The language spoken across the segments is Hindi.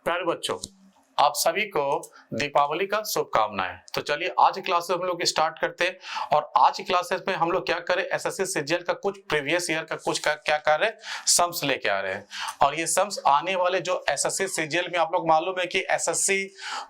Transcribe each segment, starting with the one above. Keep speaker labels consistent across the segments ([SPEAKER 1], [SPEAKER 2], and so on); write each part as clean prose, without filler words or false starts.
[SPEAKER 1] प्यारे बच्चों, आप सभी को दीपावली का शुभकामनाएं। तो चलिए आज की क्लासेस हम लोग स्टार्ट करते हैं और आज की क्लासेस में हम लोग क्या करें, एसएससी सीजीएल का कुछ प्रीवियस ईयर का कुछ क्या कर रहे हैं, सम्स लेके आ रहे हैं। और ये सम्स आने वाले जो एसएससी सीजीएल में आप लोग मालूम है कि एसएससी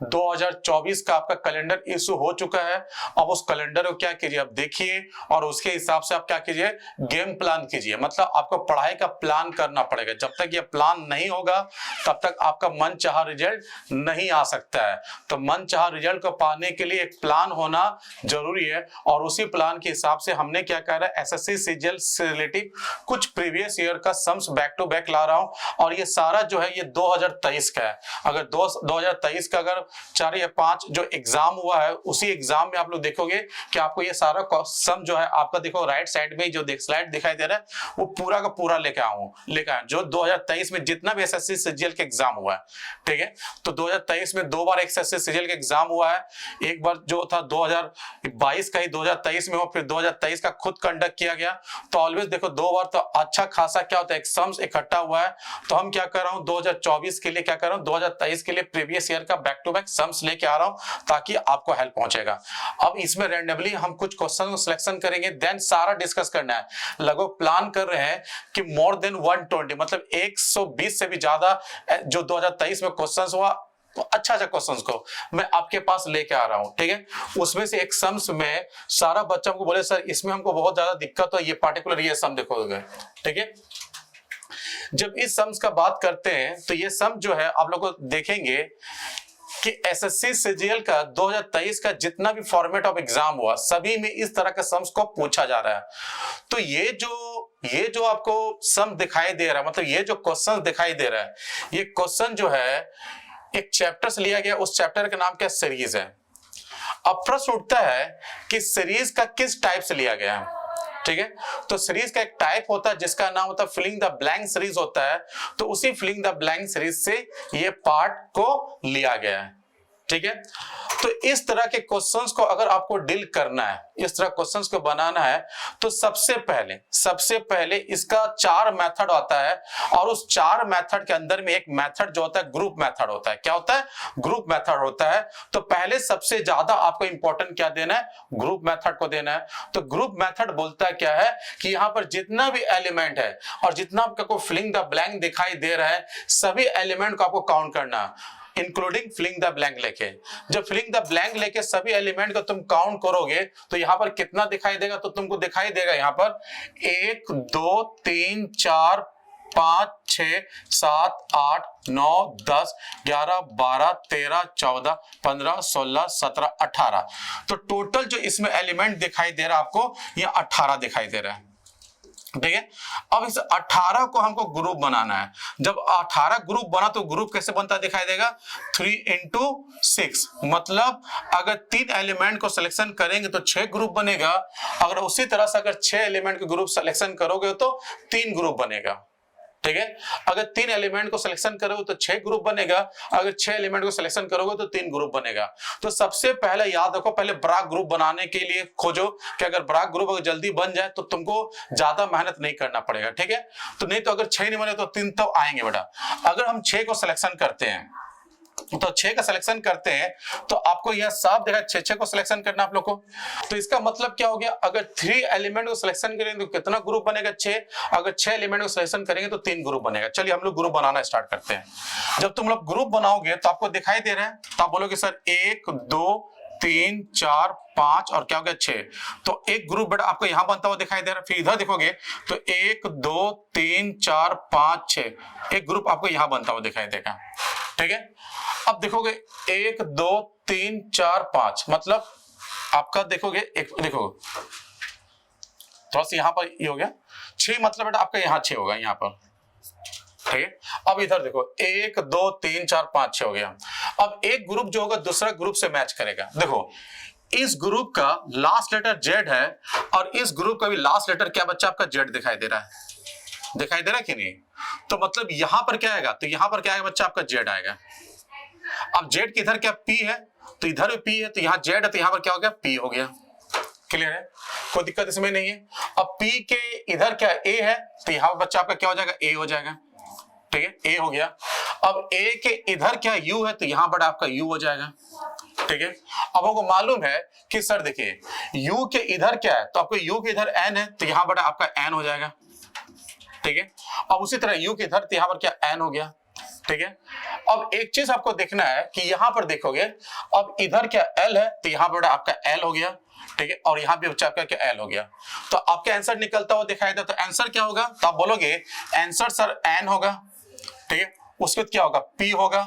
[SPEAKER 1] 2024 का आपका कैलेंडर इशू हो चुका है। अब उस कैलेंडर को क्या कीजिए, अब देखिए और उसके हिसाब से आप क्या कीजिए, गेम प्लान कीजिए। मतलब आपको पढ़ाई का प्लान करना पड़ेगा। जब तक ये प्लान नहीं होगा तब तक आपका मनचाहा रिजल्ट नहीं आ सकता है। तो मनचाहा रिजल्ट को पाने के लिए एक प्लान होना जरूरी है और उसी प्लान के हिसाब से हमने क्या कह रहा है, एसएससी सीजीएल से रिलेटिव कुछ प्रीवियस ईयर का सम्स बैक टू बैक ला रहा हूं। और ये सारा जो है ये 2023 का है। अगर 2023 का अगर 4 या 5 जो एग्जाम हुआ है उसी एग्जाम में आप लोग देखोगे कि आपको ये सारा सम जो है आपका, देखो राइट साइड में जो स्लाइड दिखाई दे रहा है वो पूरा का पूरा लेकर आया जो 2023 में जितना भी एसएससी सीजीएल के एग्जाम हुआ है। ठीक है, तो 2023 में 2 बार एसएससी सीजीएल का एग्जाम हुआ है। एक बार जो था 2022 का ही 2023 में हुआ, फिर 2023 का खुद कंडक्ट किया गया। तो ऑलवेज देखो 2 बार तो अच्छा खासा क्या होता है, एक सम्स इकट्ठा हुआ है। तो हम क्या कर रहा हूं, 2024 के लिए क्या कर रहा हूं, 2023 के लिए प्रीवियस ईयर का बैक टू बैक सम्स लेके आ रहा हूं ताकि आपको हेल्प पहुंचेगा। अब इसमें रैंडमली हम कुछ क्वेश्चन को सिलेक्शन करेंगे, देन सारा डिस्कस करना है। लगभग प्लान कर रहे हैं कि मोर देन 120 मतलब 120 से भी ज्यादा जो 2023 में क्वेश्चंस हुआ अच्छा क्वेश्चंस को मैं आपके पास लेके आ रहा हूं। ठीक है, उसमें से एक सम्स में सारा बच्चा हमको बोले सर इसमें हमको बहुत ज्यादा दिक्कत है, ये पार्टिकुलर ये सम देखोगे। ठीक है, जब इस सम्स का बात करते हैं तो ये सम जो है आप लोग को देखेंगे कि एसएससी सीजीएल का 2023 का जितना भी फॉर्मेट ऑफ एग्जाम हुआ सभी में इस तरह के सम्स को पूछा जा रहा है। तो ये जो आपको सम दिखाई दे रहा है, मतलब ये जो क्वेश्चन दिखाई दे रहा है, ये क्वेश्चन जो है एक चैप्टर से लिया गया। उस चैप्टर का नाम क्या, सीरीज है। अब प्रश्न उठता है कि सीरीज का किस टाइप से लिया गया है। ठीक है, तो सीरीज का एक टाइप होता है जिसका नाम होता है फिलिंग द ब्लैंक सीरीज होता है। तो उसी फिलिंग द ब्लैंक सीरीज से ये पार्ट को लिया गया है। ठीक है, तो इस तरह के क्वेश्चंस को अगर आपको डील करना है, इस तरह क्वेश्चंस को बनाना है, तो सबसे पहले इसका 4 मेथड आता है। और उस 4 मेथड के अंदर में एक मेथड जो होता है ग्रुप मेथड होता है। क्या होता है, ग्रुप मेथड होता है। तो पहले सबसे ज्यादा आपको इंपॉर्टेंट क्या देना है, ग्रुप मेथड को देना है। तो ग्रुप मेथड बोलता है क्या है कि यहां पर जितना भी एलिमेंट है और जितना आपको फिलिंग द ब्लैंक दिखाई दे रहा है सभी एलिमेंट को आपको काउंट करना है, इंक्लूडिंग फिलिंग द ब्लैंक लेके। जब फिलिंग द ब्लैंक लेके सभी एलिमेंट को तुम काउंट करोगे तो यहां पर कितना दिखाई देगा, तो तुमको दिखाई देगा यहां पर 1 2 3 4 5 6 7 8 9 10 11 12 13 14 15 16 17 18। तो टोटल जो इसमें एलिमेंट दिखाई दे रहा है आपको, ये 18 दिखाई दे रहा है। ठीक है, अब इस 18 को हमको ग्रुप बनाना है। जब 18 ग्रुप बना तो ग्रुप कैसे बनता दिखाई देगा, 3 into 6। मतलब अगर 3 एलिमेंट को सिलेक्शन करेंगे तो 6 ग्रुप बनेगा। अगर उसी तरह से अगर 6 एलिमेंट के ग्रुप सिलेक्शन करोगे तो 3 ग्रुप बनेगा। ठीक है, अगर 3 एलिमेंट को सिलेक्शन करोगे तो 6 ग्रुप बनेगा। अगर 6 एलिमेंट को सिलेक्शन करोगे तो 3 ग्रुप बनेगा। तो सबसे पहले याद रखो, पहले बड़ा ग्रुप बनाने के लिए खोजो कि अगर बड़ा ग्रुप अगर जल्दी बन जाए तो तुमको ज्यादा मेहनत नहीं करना पड़ेगा। ठीक है, तो नहीं तो अगर 6 नहीं बने तो 3 तो आएंगे बेटा। अगर हम 6 को सिलेक्शन करते हैं तो 6 का सिलेक्शन करते हैं तो आपको यह साफ देखा 6 को सिलेक्शन करना आप लोग को। तो इसका मतलब क्या हो गया, अगर 3 एलिमेंट को सिलेक्शन करेंगे तो कितना ग्रुप बनेगा, 6। अगर 6 एलिमेंट को सिलेक्शन करेंगे तो 3 ग्रुप बनेगा। चलिए हम लोग ग्रुप बनाना स्टार्ट करते हैं। जब तुम लोग ग्रुप बनाओगे तो आपको दिखाई दे रहा है, तो आप बोलोगे सर 1 2 3 4 5 और क्या हो गया 6। तो एक ग्रुप बेटा आपको यहां बनता हुआ दिखाई दे रहा है। फिर इधर देखोगे तो 1 2 3 4 5 6 एक ग्रुप आपको यहां बनता हुआ दिखाई देगा। ठीक है, अब देखोगे 1 2 3 4 5 मतलब आपका देखोगे एक देखोगे थोड़ा सा यहां पर ये हो गया 6, मतलब बेटा आपका यहां 6 होगा यहां पर। ठीक है, अब इधर देखो 1 2 3 4 5 6 हो गया। अब एक ग्रुप जो होगा दूसरा ग्रुप से मैच करेगा। देखो इस ग्रुप का लास्ट लेटर जेड है और इस ग्रुप का भी लास्ट लेटर क्या बच्चा आपका जेड दिखाई दे रहा है, दिखाई दे रहा है कि नहीं। तो मतलब यहां पर क्या आएगा, तो यहां पर क्या आएगा बच्चा आपका जेड आएगा। अब जेड की इधर क्या पी है, तो इधर भी पी है, तो यहां जेड है तो यहां पर क्या हो गया, पी हो गया। क्लियर है, कोई दिक्कत इसमें नहीं है। अब पी के इधर क्या ए है, तो यहां पर बच्चा आपका क्या हो जाएगा, ए हो जाएगा। ठीक है, ए हो गया। अब a के इधर क्या u है तो यहां पर आपका u हो जाएगा, ठीक है। अब आपको मालूम है कि सर देखिए u के इधर क्या है, तो आपको u के इधर n है तो यहां पर आपका n हो जाएगा, ठीक है। अब उसी तरह u के इधर तो यहां पर क्या n हो गया, ठीक है। अब एक चीज आपको देखना है कि यहां पर देखोगे, अब इधर क्या l है तो यहां पर आपका l हो गया, ठीक है, और यहां पे बच्चा आपका क्या l हो गया, तो आपका आंसर निकलता हुआ दिखाई देता, तो आंसर क्या होगा, तो आप बोलोगे आंसर सर n होगा, ठीक है। उसके बाद क्या होगा, p होगा,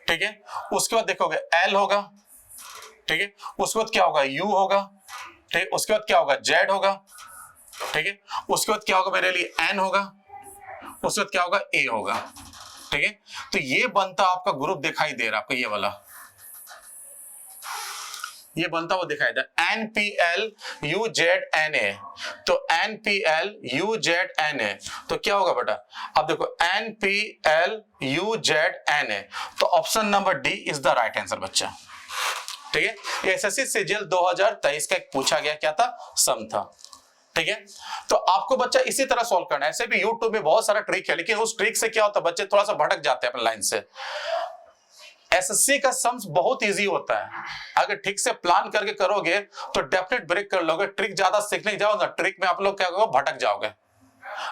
[SPEAKER 1] ठीक है। उसके बाद देखोगे l होगा, ठीक है। उसके बाद क्या होगा, u होगा, ठीक है। उसके बाद क्या होगा, z होगा, ठीक है। उसके बाद क्या होगा मेरे लिए n होगा, उसके बाद क्या होगा, a होगा, ठीक है। तो ये बनता आपका ग्रुप दिखाई दे रहा है आपको, ये वाला ये बनता हुआ दिखाई दे NPL UZNA, तो NPL UZNA तो क्या होगा बेटा, अब देखो NPL UZNA, तो option number D is the right answer बच्चा, ठीक है। ये एसएससी सीजीएल 2023 का एक पूछा गया क्या था, सम था, ठीक है। तो आपको बच्चा इसी तरह सॉल्व करना है, ऐसे भी YouTube में बहुत सारा ट्रिक है, लेकिन उस ट्रिक से क्या होता है बच्चे थोड़ा सा भटक जाते हैं अपने लाइन से। एसएससी का सम्स बहुत इजी होता है, अगर ठीक से प्लान करके करोगे तो डेफिनेट ब्रेक कर लोगे, ट्रिक ज्यादा सीखने जाओ ना, ट्रिक में आप लोग क्या करोगे, भटक जाओगे।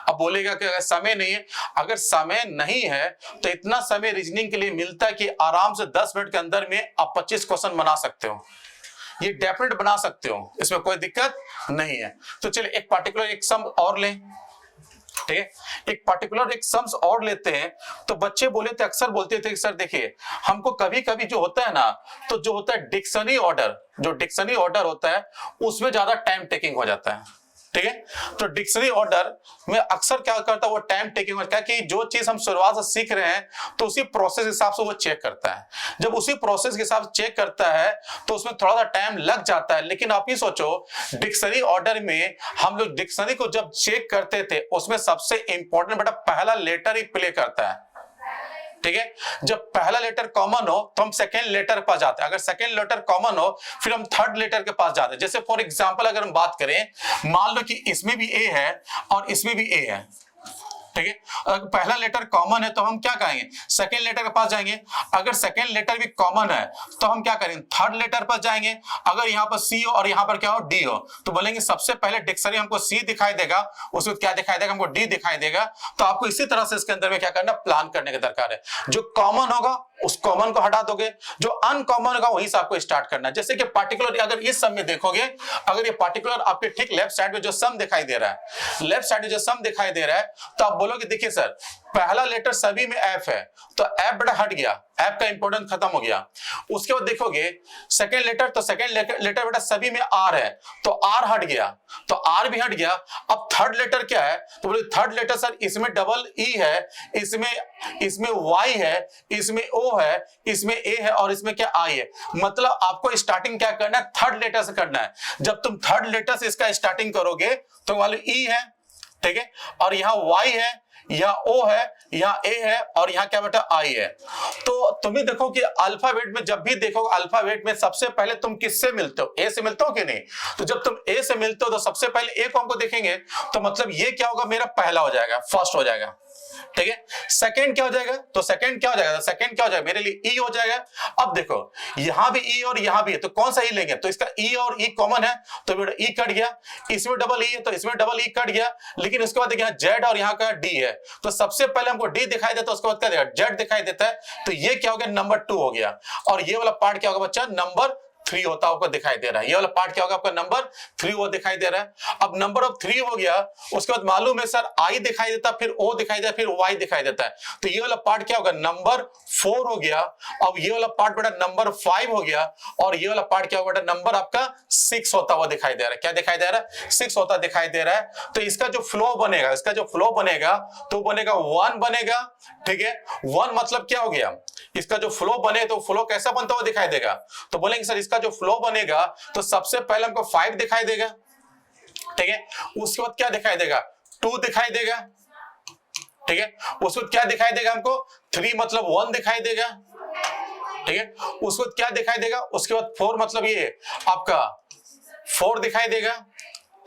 [SPEAKER 1] अब बोलेगा कि अगर समय नहीं है, अगर समय नहीं है तो इतना समय रीजनिंग के लिए मिलता है कि आराम से 10 मिनट के अंदर में आप 25 क्वेश्चन बना सकते हो, ये डेफिनेट बना सकते हो, इसमें कोई दिक्कत नहीं है। तो चलिए एक पार्टिकुलर एक सम और लें, ठीक है, एक पार्टिकुलर एक सम्स और लेते हैं। तो बच्चे बोले थे, अक्सर बोलते थे कि सर देखिए हमको कभी कभी जो होता है ना, तो जो होता है डिक्शनरी ऑर्डर, जो डिक्शनरी ऑर्डर होता है उसमें ज्यादा टाइम टेकिंग हो जाता है, ठीक है। तो डिक्शनरी ऑर्डर में अक्सर क्या करता है, वो टाइम टेकिंग होता है कि जो चीज हम शुरुआत से सीख रहे हैं तो उसी प्रोसेस के हिसाब से वो चेक करता है, जब उसी प्रोसेस के हिसाब से चेक करता है तो उसमें थोड़ा सा टाइम लग जाता है। लेकिन आप ही सोचो डिक्शनरी ऑर्डर में हम लोग डिक्शनरी को जब चेक करते थे उसमें सबसे इंपॉर्टेंट बेटा पहला लेटर ही प्ले करता है, ठीक है। जब पहला लेटर कॉमन हो तो हम सेकेंड लेटर के पास जाते हैं, अगर सेकेंड लेटर कॉमन हो फिर हम थर्ड लेटर के पास जाते हैं। जैसे फॉर एग्जांपल अगर हम बात करें, मान लो कि इसमें भी ए है और इसमें भी ए है, ठीक है। अगर पहला लेटर कॉमन है तो हम क्या करेंगे, सेकेंड लेटर के पास जाएंगे। अगर सेकेंड लेटर भी कॉमन है तो हम क्या करेंगे, थर्ड लेटर पर जाएंगे। अगर यहाँ पर सी हो और यहाँ पर क्या हो, डी हो, तो बोलेंगे सबसे पहले डिक्शनरी हमको सी दिखाई देगा, उसको क्या दिखाई देगा, हमको डी दिखाई देगा। तो आपको इसी तरह से इसके अंदर में क्या करना, प्लान करने की दरकार है। जो कॉमन होगा उस कॉमन को हटा दोगे, जो अनकॉमन होगा वहीं से आपको स्टार्ट करना है। जैसे कि पार्टिकुलर अगर इस सम में देखोगे, अगर ये पार्टिकुलर आपके ठीक लेफ्ट साइड में जो सम दिखाई दे रहा है, लेफ्ट साइड में जो सम दिखाई दे रहा है, तो आप बोलोगे देखिए सर पहला लेटर सभी में एफ है, तो एफ बेटा हट गया, एफ का इंपोर्टेंस खत्म हो गया। उसके बाद देखोगे सेकेंड लेटर, तो सेकेंड लेटर बेटा सभी में आर है, तो आर हट गया, तो आर भी हट गया। अब थर्ड लेटर क्या है, तो बोले थर्ड लेटर सर इसमें डबल ई है, इसमें वाई है, इसमें ओ है, इसमें ए है और इसमें क्या आई है। मतलब आपको स्टार्टिंग क्या करना है, थर्ड लेटर से करना है। जब तुम थर्ड लेटर से इसका स्टार्टिंग करोगे तो वाले ई है, ठीक है, और यहाँ वाई है, यहाँ ओ है, यहाँ ए है और यहाँ क्या बेटा आई है। तो तुम्हें देखो कि अल्फाबेट में जब भी देखो, अल्फाबेट में सबसे पहले तुम किससे मिलते हो, ए से मिलते हो कि नहीं। तो जब तुम ए से मिलते हो तो सबसे पहले ए को हमको देखेंगे, तो मतलब ये क्या होगा, मेरा पहला हो जाएगा, फर्स्ट हो जाएगा, ठीक है। सेकंड क्या हो जाएगा, तो सेकंड क्या हो जाएगा, सेकंड क्या हो जाएगा, मेरे लिए ई हो जाएगा। अब देखो यहां भी ई और यहां भी है, तो कौन सा ई लेंगे, तो इसका ई और ई कॉमन है तो बेटा ई कट गया, इसमें डबल ई है तो इसमें डबल ई कट गया। लेकिन उसके बाद देखिए जेड और यहाँ का डी है, तो सबसे पहले हमको डी दिखाई देता है, उसके बाद क्या देगा, जेड दिखाई देता है, तो ये क्या हो गया, नंबर 2 हो गया। और ये वाला पार्ट क्या होगा बच्चा, नंबर 3 होता आपको दिखाई दे रहा है। ये वाला पार्ट क्या होगा आपका, नंबर 3 वो दिखाई दे रहा है। अब नंबर ऑफ 3 हो गया, उसके बाद मालूम है सर आई दिखाई देता, फिर ओ दिखाई देता, फिर वाई दिखाई देता है, तो ये वाला पार्ट क्या होगा, नंबर 4 हो गया। अब ये वाला पार्ट बेटा नंबर 5 हो गया, और ये वाला पार्ट क्या होगा बेटा, नंबर आपका 6 होता हुआ दिखाई दे रहा है। क्या दिखाई दे रहा है, 6 होता दिखाई दे रहा है। तो इसका जो फ्लो बनेगा, इसका जो फ्लो बनेगा तो बनेगा 1 बनेगा, ठीक है। 1 मतलब क्या हो गया, इसका जो फ्लो बने तो फ्लो कैसा बनता हुआ दिखाई देगा, तो बोलेंगे सर इसका जो फ्लो बनेगा तो सबसे पहले हमको 5 दिखाई देगा, ठीक है। उसके बाद क्या दिखाई देगा, 2 दिखाई देगा, ठीक है। उसके बाद क्या दिखाई देगा हमको, 3 मतलब 1 दिखाई देगा, ठीक है। उसके बाद क्या दिखाई देगा, उसके बाद 4 मतलब ये आपका 4 दिखाई देगा,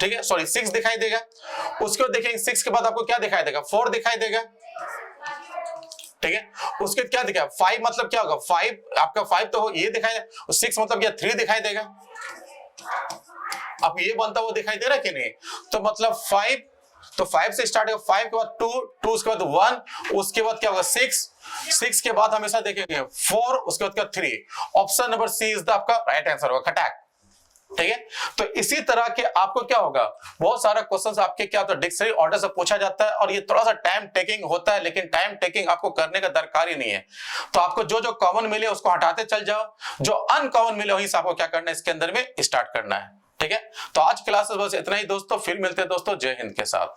[SPEAKER 1] ठीक है, सॉरी 6 दिखाई देगा। उसके बाद देखेंगे 6 के बाद आपको क्या दिखाई देगा, 4 दिखाई देगा, ठीक है। उसके क्या दिखाया 5 मतलब क्या होगा 5 आपका 5 तो ये दिखाई दे, 6 मतलब क्या 3 दिखाई देगा। अब ये बनता हुआ दिखाई दे रहा है कि नहीं, तो मतलब 5 तो 5 से स्टार्ट होगा, 5 के बाद 2, 2 उसके बाद 1, उसके बाद क्या होगा 6, 6 के बाद हमेशा देखेंगे 4, उसके बाद क्या 3। Option number C is the आपका राइट आंसर होगा खटाक। ठीक है। तो इसी तरह के आपको क्या होगा बहुत सारा क्वेश्चंस आपके क्या होता है डिक्शनरी ऑर्डर से पूछा जाता है, और ये थोड़ा सा टाइम टेकिंग होता है, लेकिन टाइम टेकिंग आपको करने का दरकार ही नहीं है। तो आपको जो जो कॉमन मिले उसको हटाते चल जाओ, जो अनकॉमन मिले वहीं से आपको क्या करना है इसके अंदर में स्टार्ट करना है। ठीक है। तो आज क्लासेस बस इतना ही दोस्तों, फिर मिलते हैं दोस्तों जय हिंद के साथ।